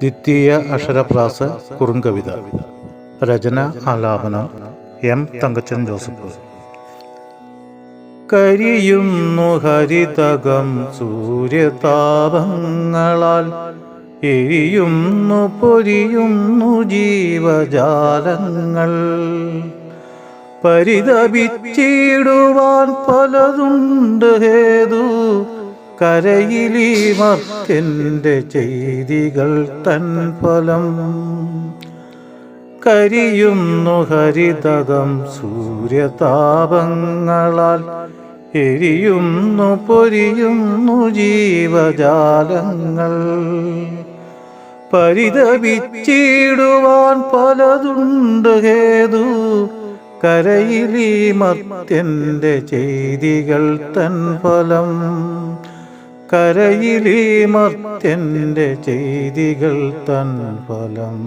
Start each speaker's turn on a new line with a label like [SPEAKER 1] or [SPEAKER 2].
[SPEAKER 1] ദ്വിതീയ അക്ഷരപ്രാസ കുറുങ്കവിത. രചന ആലാപനം M Thankachan Joseph. കരിയുന്നു ഹരിതകം സൂര്യതാപങ്ങളാൽ, എരിയുന്നു പൊരിയുന്നു ജീവജാലങ്ങൾ. പരിതപിച്ചിടുവാൻ പലതുണ്ട് ഹേതു, കരയിലീ മർത്യന്റെ ചെയ്തികൾ തൻ ഫലം. കരിയുന്നു ഹരിതകം സൂര്യതാപങ്ങളാൽ, എരിയുന്നു പൊരിയുന്നു ജീവജാലങ്ങൾ. പരിതപിച്ചിടുവാൻ പലതുണ്ട് ഹേതു, കരയിലീ മർത്യന്റെ ചെയ്തികൾ തൻ ഫലം. കരയിലീ മർത്യന്റെ ചെയ്തികൾ തൻ ഫലം.